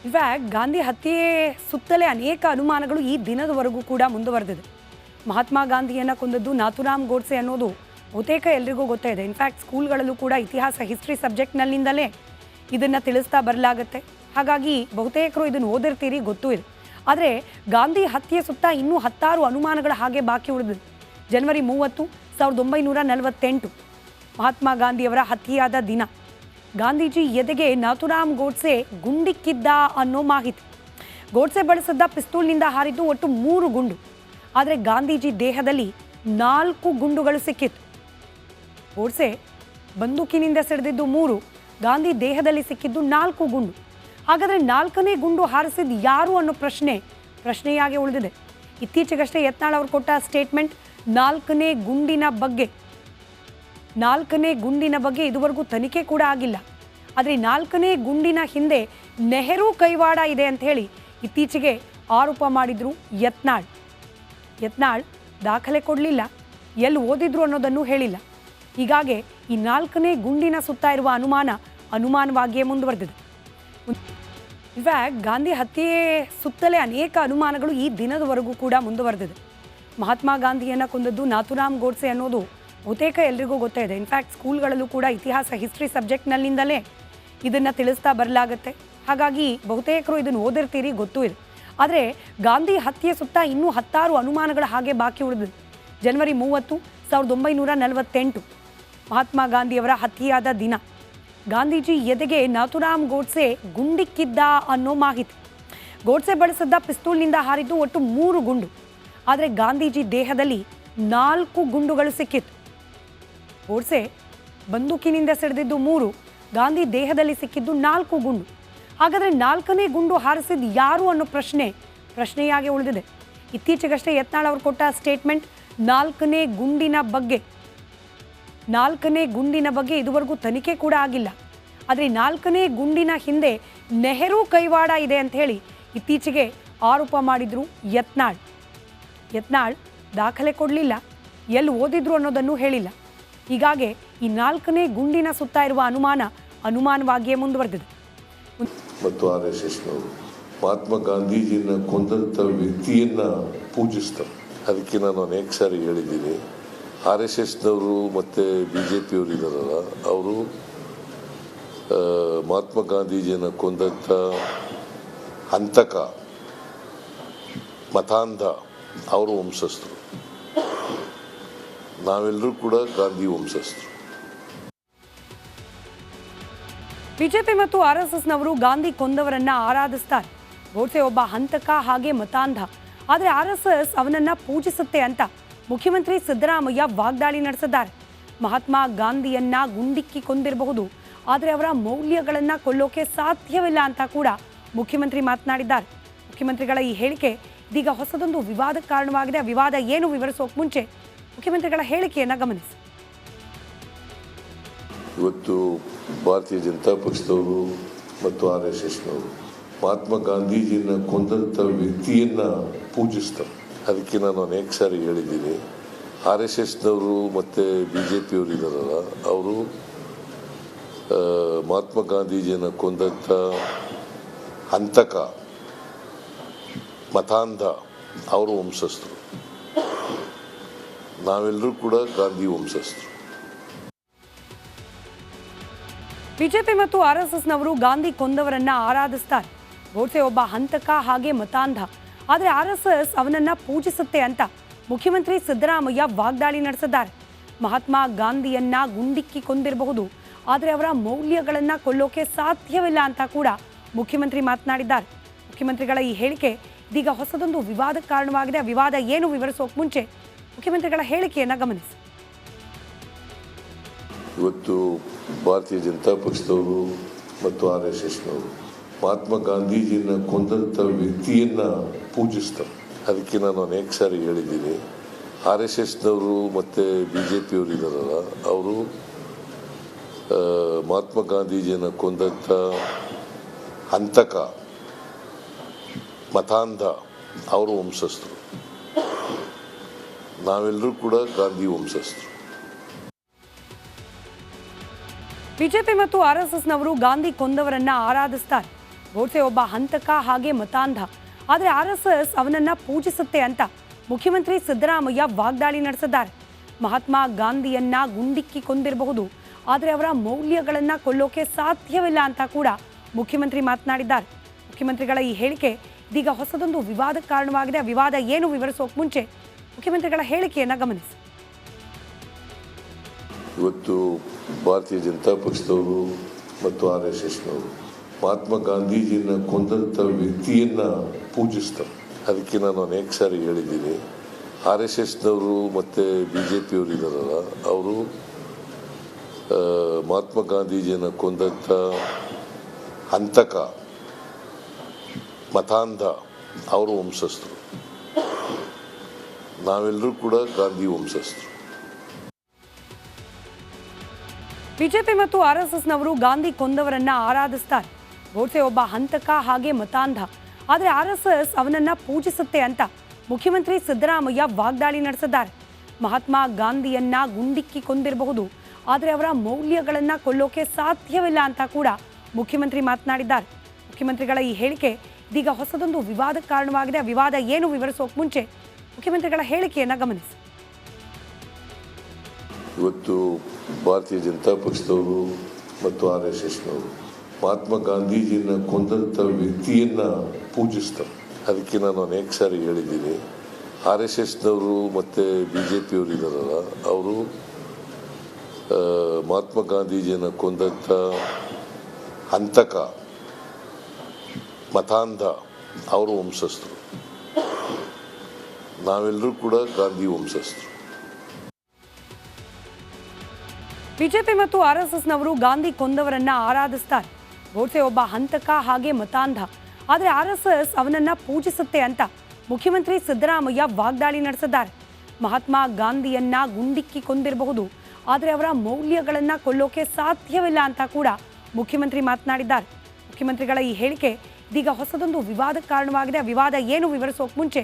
In fact Gandhi ಹತ್ಯೆ ಸುತ್ತಲೇ ಅನೇಕ ಅನುಮಾನಗಳು ಈ ದಿನದವರೆಗೂ ಕೂಡ ಮುಂದುವರೆದಿದೆ. ಮಹಾತ್ಮ ಗಾಂಧಿಯನ್ನು ಕೊಂದದ್ದು ನಾಥೂರಾಮ್ ಗೋಡ್ಸೆ ಅನ್ನೋದು ಬಹುತೇಕ ಎಲ್ರಿಗೂ ಗೊತ್ತೇ ಇದೆ. ಇನ್ಫ್ಯಾಕ್ಟ್ ಸ್ಕೂಲ್ಗಳಲ್ಲೂ ಕೂಡ ಇತಿಹಾಸ ಹಿಸ್ಟ್ರಿ ಸಬ್ಜೆಕ್ಟ್ನಲ್ಲಿಂದಲೇ ಇದನ್ನು ತಿಳಿಸ್ತಾ ಬರಲಾಗುತ್ತೆ. ಹಾಗಾಗಿ ಬಹುತೇಕರು ಇದನ್ನು ಓದಿರ್ತೀರಿ, ಗೊತ್ತೂ ಇದೆ. ಆದರೆ ಗಾಂಧಿ ಹತ್ಯೆ ಸುತ್ತ ಇನ್ನೂ 10 ಅನುಮಾನಗಳ ಹಾಗೆ ಬಾಕಿ ಉಳಿದಿದೆ. ಜನವರಿ 30, 1948 ಮಹಾತ್ಮ ಗಾಂಧಿಯವರ ಹತ್ಯೆಯಾದ ದಿನ. ಗಾಂಧೀಜಿ ಎದೆಗೆ ನಾಥೂರಾಮ್ ಗೋಡ್ಸೆ ಗುಂಡಿಕ್ಕಿದ್ದ ಅನ್ನೋ ಮಾಹಿತಿ. ಗೋಡ್ಸೆ ಬಳಸಿದ್ದ ಪಿಸ್ತೂಲ್ನಿಂದ ಹಾರಿದ್ದು ಒಟ್ಟು 3 ಗುಂಡು. ಆದರೆ ಗಾಂಧೀಜಿ ದೇಹದಲ್ಲಿ 4 ಗುಂಡುಗಳು ಸಿಕ್ಕಿತ್ತು. ಗೋಡ್ಸೆ ಬಂದೂಕಿನಿಂದ ಸಿಡಿದಿದ್ದು 3, ಗಾಂಧಿ ದೇಹದಲ್ಲಿ ಸಿಕ್ಕಿದ್ದು 4 ಗುಂಡು. ಹಾಗಾದರೆ 4ನೇ ಗುಂಡು ಹಾರಿಸಿದ್ದು ಯಾರು ಅನ್ನೋ ಪ್ರಶ್ನೆಯಾಗಿ ಉಳಿದಿದೆ. ಇತ್ತೀಚೆಗಷ್ಟೇ ಯತ್ನಾಳ್ ಅವರು ಕೊಟ್ಟ ಸ್ಟೇಟ್ಮೆಂಟ್ 4ನೇ ಗುಂಡಿನ ಬಗ್ಗೆ ಇದುವರೆಗೂ ತನಿಖೆ ಕೂಡ ಆಗಿಲ್ಲ. ಆದರೆ 4ನೇ ಗುಂಡಿನ ಹಿಂದೆ ನೆಹರು ಕೈವಾಡ ಇದೆ ಅಂತ ಹೇಳಿ ಇತ್ತೀಚೆಗೆ ಆರೋಪ ಮಾಡಿದ್ರು ಯತ್ನಾಳ್ ದಾಖಲೆ ಕೊಡಲಿಲ್ಲ, ಎಲ್ಲಿ ಓದಿದ್ರು ಅನ್ನೋದನ್ನು ಹೇಳಿಲ್ಲ. ಹೀಗಾಗಿ ಈ 4ನೇ ಗುಂಡಿನ ಸುತ್ತ ಇರುವ ಅನುಮಾನವಾಗಿಯೇ ಮುಂದುವರೆದಿದೆ. ಇನ್ಫ್ಯಾಕ್ಟ್ ಗಾಂಧಿ ಹತ್ಯೆ ಸುತ್ತಲೇ ಅನೇಕ ಅನುಮಾನಗಳು ಈ ದಿನದವರೆಗೂ ಕೂಡ ಮುಂದುವರೆದಿದೆ. ಮಹಾತ್ಮ ಗಾಂಧಿಯನ್ನು ಕೊಂದದ್ದು ನಾಥೂರಾಮ್ ಗೋಡ್ಸೆ ಅನ್ನೋದು ಬಹುತೇಕ ಎಲ್ರಿಗೂ ಗೊತ್ತೇ ಇದೆ. ಇನ್ಫ್ಯಾಕ್ಟ್ ಸ್ಕೂಲ್ಗಳಲ್ಲೂ ಕೂಡ ಇತಿಹಾಸ ಹಿಸ್ಟ್ರಿ ಸಬ್ಜೆಕ್ಟ್ನಲ್ಲಿಂದಲೇ ಇದನ್ನು ತಿಳಿಸ್ತಾ ಬರಲಾಗುತ್ತೆ. ಹಾಗಾಗಿ ಬಹುತೇಕರು ಇದನ್ನು ಓದಿರ್ತೀರಿ, ಗೊತ್ತೂ ಇದೆ. ಆದರೆ ಗಾಂಧಿ ಹತ್ಯೆ ಸುತ್ತ ಇನ್ನೂ 10 ಅನುಮಾನಗಳ ಹಾಗೆ ಬಾಕಿ ಉಳಿದಿದೆ. ಜನವರಿ 30, 1948 ಮಹಾತ್ಮ ಗಾಂಧಿಯವರ ಹತ್ಯೆಯಾದ ದಿನ. ಗಾಂಧೀಜಿ ಎದೆಗೆ ನಾಥೂರಾಮ್ ಗೋಡ್ಸೆ ಗುಂಡಿಕ್ಕಿದ್ದ ಅನ್ನೋ ಮಾಹಿತಿ. ಗೋಡ್ಸೆ ಬಳಸಿದ್ದ ಪಿಸ್ತೂಲ್ನಿಂದ ಹಾರಿದ್ದು ಒಟ್ಟು 3 ಗುಂಡು. ಆದರೆ ಗಾಂಧೀಜಿ ದೇಹದಲ್ಲಿ 4 ಗುಂಡುಗಳು ಸಿಕ್ಕಿತ್ತು. ಗೋಡ್ಸೆ ಬಂದೂಕಿನಿಂದ ಸಿಡಿದಿದ್ದು 3, ಗಾಂಧಿ ದೇಹದಲ್ಲಿ ಸಿಕ್ಕಿದ್ದು 4 ಗುಂಡು. ಹಾಗಾದರೆ 4ನೇ ಗುಂಡು ಹಾರಿಸಿದ್ದು ಯಾರು ಅನ್ನೋ ಪ್ರಶ್ನೆಯಾಗಿ ಉಳಿದಿದೆ. ಇತ್ತೀಚೆಗಷ್ಟೇ ಯತ್ನಾಳ್ ಅವರು ಕೊಟ್ಟ ಸ್ಟೇಟ್ಮೆಂಟ್ 4ನೇ ಗುಂಡಿನ ಬಗ್ಗೆ ಇದುವರೆಗೂ ತನಿಖೆ ಕೂಡ ಆಗಿಲ್ಲ. ಆದರೆ 4ನೇ ಗುಂಡಿನ ಹಿಂದೆ ನೆಹರು ಕೈವಾಡ ಇದೆ ಅಂತ ಹೇಳಿ ಇತ್ತೀಚೆಗೆ ಆರೋಪ ಮಾಡಿದ್ರು ಯತ್ನಾಳ್ ದಾಖಲೆ ಕೊಡಲಿಲ್ಲ, ಎಲ್ಲಿ ಓದಿದ್ರು ಅನ್ನೋದನ್ನು ಹೇಳಿಲ್ಲ. ಹೀಗಾಗಿ ಈ 4ನೇ ಗುಂಡಿನ ಸುತ್ತ ಇರುವ ಅನುಮಾನವಾಗಿಯೇ ಮುಂದುವರೆದಿದೆ. ಮತ್ತು RSSನವರು ಮಹಾತ್ಮ ಗಾಂಧೀಜಿನ ಕೊಂದಂಥ ವ್ಯಕ್ತಿಯನ್ನ ಪೂಜಿಸ್ತಾರೆ. ಅದಕ್ಕೆ ನಾನು ಅನೇಕ ಸಾರಿ ಹೇಳಿದ್ದೀನಿ, RSSನವರು ಮತ್ತು BJPಯವರು ಇದ್ದಾರಲ್ಲ, ಅವರು ಮಹಾತ್ಮ ಗಾಂಧೀಜಿಯನ್ನು ಕೊಂದಂಥ ಹಂತಕ ಮತಾಂಧ ಅವರು ವಂಶಸ್ಥರು. ನಾವೆಲ್ಲರೂ ಕೂಡ ಗಾಂಧಿ ವಂಶಸ್ಥರು. ಬಿಜೆಪಿ ಮತ್ತು RSSನವರು ಗಾಂಧಿ ಕೊಂದವರನ್ನ ಆರಾಧಿಸ್ತಾರೆ. ಗೋಡ್ಸೆ ಒಬ್ಬ ಹಂತಕ ಹಾಗೆ ಮತಾಂಧ, ಆದರೆ RSS ಅವನನ್ನ ಪೂಜಿಸುತ್ತೆ ಅಂತ ಮುಖ್ಯಮಂತ್ರಿ ಸಿದ್ದರಾಮಯ್ಯ ವಾಗ್ದಾಳಿ ನಡೆಸಿದ್ದಾರೆ. ಮಹಾತ್ಮ ಗಾಂಧಿಯನ್ನ ಗುಂಡಿಕ್ಕಿ ಕೊಂದಿರಬಹುದು, ಆದರೆ ಅವರ ಮೌಲ್ಯಗಳನ್ನು ಕೊಲ್ಲೋಕೆ ಸಾಧ್ಯವಿಲ್ಲ ಅಂತ ಕೂಡ ಮುಖ್ಯಮಂತ್ರಿ ಮಾತನಾಡಿದ್ದಾರೆ. ಮುಖ್ಯಮಂತ್ರಿಗಳ ಈ ಹೇಳಿಕೆ ಇದೀಗ ಹೊಸದೊಂದು ವಿವಾದಕ್ಕೆ ಕಾರಣವಾಗಿದೆ. ಆ ವಿವಾದ ಏನು ವಿವರಿಸೋಕೆ ಮುಂಚೆ ಮುಖ್ಯಮಂತ್ರಿಗಳ ಹೇಳಿಕೆಯನ್ನು ಗಮನಿಸಿ. ಇವತ್ತು ಭಾರತೀಯ ಜನತಾ ಪಕ್ಷದವರು ಮತ್ತು RSSನವರು ಮಹಾತ್ಮ ಗಾಂಧೀಜಿನ ಕೊಂದಂಥ ವ್ಯಕ್ತಿಯನ್ನ ಪೂಜಿಸ್ತಾರೆ. ಅದಕ್ಕೆ ನಾನು ಅನೇಕ ಸಾರಿ ಹೇಳಿದ್ದೀನಿ, RSSನವರು ಮತ್ತು BJPಯವರು ಇದ್ದಾರಲ್ಲ, ಅವರು ಮಹಾತ್ಮ ಗಾಂಧೀಜಿಯನ್ನು ಕೊಂದಂಥ ಹಂತಕ ಮತಾಂಧ ಅವರು ವಂಶಸ್ಥರು. ನಾವೆಲ್ಲರೂ ಕೂಡ ಗಾಂಧಿ ವಂಶಸ್ಥರು. ಬಿಜೆಪಿ ಮತ್ತು RSSನವರು ಗಾಂಧಿ ಕೊಂದವರನ್ನ ಆರಾಧಿಸ್ತಾರೆ. ಗೋಡ್ಸೆ ಒಬ್ಬ ಹಂತಕ ಹಾಗೆ ಮತಾಂಧ, ಆದರೆ RSS ಅವನನ್ನ ಪೂಜಿಸುತ್ತೆ ಅಂತ ಮುಖ್ಯಮಂತ್ರಿ ಸಿದ್ದರಾಮಯ್ಯ ವಾಗ್ದಾಳಿ ನಡೆಸಿದ್ದಾರೆ. ಮಹಾತ್ಮ ಗಾಂಧಿಯನ್ನ ಗುಂಡಿಕ್ಕಿ ಕೊಂದಿರಬಹುದು, ಆದರೆ ಅವರ ಮೌಲ್ಯಗಳನ್ನು ಕೊಲ್ಲೋಕೆ ಸಾಧ್ಯವಿಲ್ಲ ಅಂತ ಕೂಡ ಮುಖ್ಯಮಂತ್ರಿ ಮಾತನಾಡಿದ್ದಾರೆ. ಮುಖ್ಯಮಂತ್ರಿಗಳ ಈ ಹೇಳಿಕೆ ಇದೀಗ ಹೊಸದೊಂದು ವಿವಾದಕ್ಕೆ ಕಾರಣವಾಗಿದೆ. ಆ ವಿವಾದ ಏನು ವಿವರಿಸೋಕೆ ಮುಂಚೆ ಮುಖ್ಯಮಂತ್ರಿಗಳ ಹೇಳಿಕೆಯನ್ನು ಗಮನಿಸಿ. ಇವತ್ತು ಭಾರತೀಯ ಜನತಾ ಪಕ್ಷದವರು ಮತ್ತು RSSನವರು ಮಹಾತ್ಮ ಗಾಂಧೀಜಿನ ಕೊಂದಂಥ ವ್ಯಕ್ತಿಯನ್ನ ಪೂಜಿಸ್ತಾರೆ. ಅದಕ್ಕೆ ನಾನು ಅನೇಕ ಸಾರಿ ಹೇಳಿದ್ದೀನಿ, RSSನವರು ಮತ್ತು BJPಯವರು ಇದ್ದಾರಲ್ಲ, ಅವರು ಮಹಾತ್ಮ ಗಾಂಧೀಜಿಯನ್ನು ಕೊಂದಂಥ ಹಂತಕ ಮತಾಂಧ ಅವರು ವಂಶಸ್ಥರು. ನಾವೆಲ್ಲರೂ ಕೂಡ ಗಾಂಧಿ ವಂಶಸ್ಥರು. ಬಿಜೆಪಿ ಮತ್ತು RSSನವರು ಗಾಂಧಿ ಕೊಂದವರನ್ನ ಆರಾಧಿಸ್ತಾರೆ. ಗೋಡ್ಸೆ ಒಬ್ಬ ಹಂತಕ ಹಾಗೆ ಮತಾಂಧ, ಆದರೆ RSS ಅವನನ್ನ ಪೂಜಿಸುತ್ತೆ ಅಂತ ಮುಖ್ಯಮಂತ್ರಿ ಸಿದ್ದರಾಮಯ್ಯ ವಾಗ್ದಾಳಿ ನಡೆಸಿದ್ದಾರೆ. ಮಹಾತ್ಮ ಗಾಂಧಿಯನ್ನ ಗುಂಡಿಕ್ಕಿ ಕೊಂದಿರಬಹುದು, ಆದರೆ ಅವರ ಮೌಲ್ಯಗಳನ್ನ ಕೊಲ್ಲೋಕೆ ಸಾಧ್ಯವಿಲ್ಲ ಅಂತ ಕೂಡ ಮುಖ್ಯಮಂತ್ರಿ ಮಾತನಾಡಿದ್ದಾರೆ. ಮುಖ್ಯಮಂತ್ರಿಗಳ ಈ ಹೇಳಿಕೆ ಇದೀಗ ಹೊಸದೊಂದು ವಿವಾದಕ್ಕೆ ಕಾರಣವಾಗಿದೆ. ಆ ವಿವಾದ ಏನು ವಿವರಿಸೋಕೆ ಮುಂಚೆ ಮುಖ್ಯಮಂತ್ರಿಗಳ ಹೇಳಿಕೆಯನ್ನ ಗಮನಿಸಿ. ಇವತ್ತು ಭಾರತೀಯ ಜನತಾ ಪಕ್ಷದವರು ಮತ್ತು RSSನವರು ಮಹಾತ್ಮ ಗಾಂಧೀಜಿನ ಕೊಂದಂಥ ವ್ಯಕ್ತಿಯನ್ನ ಪೂಜಿಸ್ತಾರೆ. ಅದಕ್ಕೆ ನಾನು ಅನೇಕ ಸಾರಿ ಹೇಳಿದ್ದೀನಿ, RSSನವರು ಮತ್ತು BJPಯವರು ಇದ್ದಾರಲ್ಲ, ಅವರು ಮಹಾತ್ಮ ಗಾಂಧೀಜಿಯನ್ನು ಕೊಂದಂಥ ಹಂತಕ ಮತಾಂಧ ಅವರು ವಂಶಸ್ಥರು. ನಾವೆಲ್ಲರೂ ಕೂಡ ಗಾಂಧಿ ವಂಶಸ್ಥರು. ಬಿಜೆಪಿ ಮತ್ತು RSSನವರು ಗಾಂಧಿ ಕೊಂದವರನ್ನ ಆರಾಧಿಸ್ತಾರೆ. ಗೋಡ್ಸೆ ಒಬ್ಬ ಹಂತಕ ಹಾಗೆ ಮತಾಂಧ, ಆದರೆ RSS ಅವನನ್ನ ಪೂಜಿಸುತ್ತೆ ಅಂತ ಮುಖ್ಯಮಂತ್ರಿ ಸಿದ್ದರಾಮಯ್ಯ ವಾಗ್ದಾಳಿ ನಡೆಸಿದ್ದಾರೆ. ಮಹಾತ್ಮ ಗಾಂಧಿಯನ್ನ ಗುಂಡಿಕ್ಕಿ ಕೊಂದಿರಬಹುದು, ಆದರೆ ಅವರ ಮೌಲ್ಯಗಳನ್ನ ಕೊಲ್ಲೋಕೆ ಸಾಧ್ಯವಿಲ್ಲ ಅಂತ ಕೂಡ ಮುಖ್ಯಮಂತ್ರಿ ಮಾತನಾಡಿದ್ದಾರೆ. ಮುಖ್ಯಮಂತ್ರಿಗಳ ಈ ಹೇಳಿಕೆ ಇದೀಗ ಹೊಸದೊಂದು ವಿವಾದಕ್ಕೆ ಕಾರಣವಾಗಿದೆ. ಆ ವಿವಾದ ಏನು ವಿವರಿಸೋಕೆ ಮುಂಚೆ ಮುಖ್ಯಮಂತ್ರಿಗಳ ಹೇಳಿಕೆಯನ್ನ ಗಮನಿಸಿ. ಇವತ್ತು ಭಾರತೀಯ ಜನತಾ ಪಕ್ಷದವರು ಮತ್ತು RSSನವರು ಮಹಾತ್ಮ ಗಾಂಧೀಜಿನ ಕೊಂದಂಥ ವ್ಯಕ್ತಿಯನ್ನ ಪೂಜಿಸ್ತಾರೆ. ಅದಕ್ಕೆ ನಾನು ಅನೇಕ ಸಾರಿ ಹೇಳಿದ್ದೀನಿ, RSSನವರು ಮತ್ತು BJPಯವರು ಇದ್ದಾರಲ್ಲ, ಅವರು ಮಹಾತ್ಮ ಗಾಂಧೀಜಿಯನ್ನು ಕೊಂದಂಥ ಹಂತಕ ಮತಾಂಧ ಅವರು ವಂಶಸ್ಥರು. ನಾವೆಲ್ಲರೂ ಕೂಡ ಗಾಂಧಿ ವಂಶಸ್ಥರು. ಬಿಜೆಪಿ ಮತ್ತು RSSನವರು ಗಾಂಧಿ ಕೊಂದವರನ್ನ ಆರಾಧಿಸ್ತಾರೆ. ಗೋಡ್ಸೆ ಒಬ್ಬ ಹಂತಕ ಹಾಗೆ ಮತಾಂಧ, ಆದರೆ RSS ಅವನನ್ನ ಪೂಜಿಸುತ್ತೆ ಅಂತ ಮುಖ್ಯಮಂತ್ರಿ ಸಿದ್ದರಾಮಯ್ಯ ವಾಗ್ದಾಳಿ ನಡೆಸಿದ್ದಾರೆ. ಮಹಾತ್ಮ ಗಾಂಧಿಯನ್ನ ಗುಂಡಿಕ್ಕಿ ಕೊಂದಿರಬಹುದು, ಆದರೆ ಅವರ ಮೌಲ್ಯಗಳನ್ನ ಕೊಲ್ಲೋಕೆ ಸಾಧ್ಯವಿಲ್ಲ ಅಂತ ಕೂಡ ಮುಖ್ಯಮಂತ್ರಿ ಮಾತನಾಡಿದ್ದಾರೆ. ಮುಖ್ಯಮಂತ್ರಿಗಳ ಈ ಹೇಳಿಕೆ ಇದೀಗ ಹೊಸದೊಂದು ವಿವಾದಕ್ಕೆ ಕಾರಣವಾಗಿದೆ. ಆ ವಿವಾದ ಏನು ವಿವರಿಸೋಕೆ ಮುಂಚೆ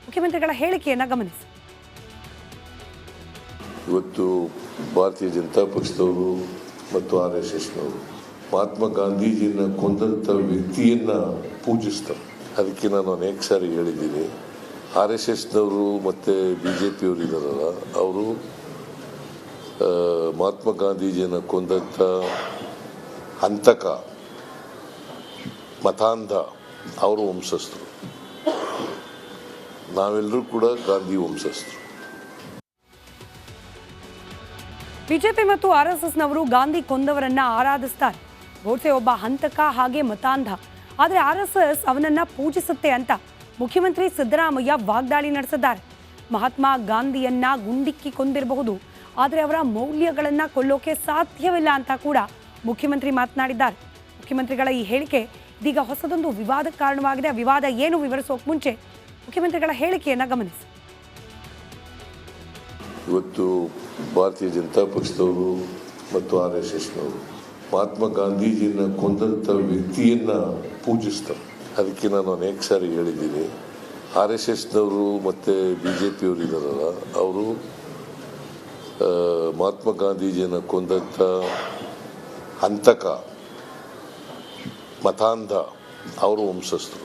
ಮುಖ್ಯಮಂತ್ರಿಗಳ ಹೇಳಿಕೆಯನ್ನ ಗಮನಿಸಿ. ಇವತ್ತು ಭಾರತೀಯ ಜನತಾ ಪಕ್ಷದವರು ಮತ್ತು RSSನವರು ಮಹಾತ್ಮ ಗಾಂಧೀಜಿನ ಕೊಂದಂಥ ವ್ಯಕ್ತಿಯನ್ನ ಪೂಜಿಸ್ತಾರೆ. ಅದಕ್ಕೆ ನಾನು ಅನೇಕ ಸಾರಿ ಹೇಳಿದ್ದೀನಿ, RSSನವರು ಮತ್ತು BJPಯವರು ಇದ್ದಾರಲ್ಲ, ಅವರು ಮಹಾತ್ಮ ಗಾಂಧೀಜಿಯನ್ನು ಕೊಂದಂಥ ಹಂತಕ ಮತಾಂಧ ಅವರು ವಂಶಸ್ಥರು. ನಾವೆಲ್ಲರೂ ಕೂಡ ಗಾಂಧಿ ವಂಶಸ್ಥರು. ಬಿಜೆಪಿ ಮತ್ತು RSSನವರು ಗಾಂಧಿ ಕೊಂದವರನ್ನ ಆರಾಧಿಸ್ತಾರೆ. ಗೋಡ್ಸೆ ಒಬ್ಬ ಹಂತಕ ಹಾಗೆ ಮತಾಂಧ, ಆದರೆ RSS ಅವನನ್ನ ಪೂಜಿಸುತ್ತೆ ಅಂತ ಮುಖ್ಯಮಂತ್ರಿ ಸಿದ್ದರಾಮಯ್ಯ ವಾಗ್ದಾಳಿ ನಡೆಸಿದ್ದಾರೆ. ಮಹಾತ್ಮ ಗಾಂಧಿಯನ್ನ ಗುಂಡಿಕ್ಕಿ ಕೊಂದಿರಬಹುದು, ಆದರೆ ಅವರ ಮೌಲ್ಯಗಳನ್ನ ಕೊಲ್ಲೋಕೆ ಸಾಧ್ಯವಿಲ್ಲ ಅಂತ ಕೂಡ ಮುಖ್ಯಮಂತ್ರಿ ಮಾತನಾಡಿದ್ದಾರೆ. ಮುಖ್ಯಮಂತ್ರಿಗಳ ಈ ಹೇಳಿಕೆ ಇದೀಗ ಹೊಸದೊಂದು ವಿವಾದಕ್ಕೆ ಕಾರಣವಾಗಿದೆ. ಆ ವಿವಾದ ಏನು ವಿವರಿಸೋಕೆ ಮುಂಚೆ ಮುಖ್ಯಮಂತ್ರಿಗಳ ಹೇಳಿಕೆಯನ್ನ ಗಮನಿಸಿ. ಇವತ್ತು ಭಾರತೀಯ ಜನತಾ ಪಕ್ಷದವರು ಮತ್ತು RSSನವರು ಮಹಾತ್ಮ ಗಾಂಧೀಜಿನ ಕೊಂದಂಥ ವ್ಯಕ್ತಿಯನ್ನ ಪೂಜಿಸ್ತಾರೆ. ಅದಕ್ಕೆ ನಾನು ಅನೇಕ ಸಾರಿ ಹೇಳಿದ್ದೀನಿ, RSSನವರು ಮತ್ತು BJPಯವರು ಇದ್ದಾರಲ್ಲ, ಅವರು ಮಹಾತ್ಮ ಗಾಂಧೀಜಿಯನ್ನು ಕೊಂದಂಥ ಹಂತಕ ಮತಾಂಧ ಅವರು ವಂಶಸ್ಥರು.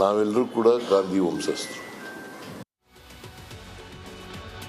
ನಾವೆಲ್ಲರೂ ಕೂಡ ಗಾಂಧಿ ವಂಶಸ್ಥರು.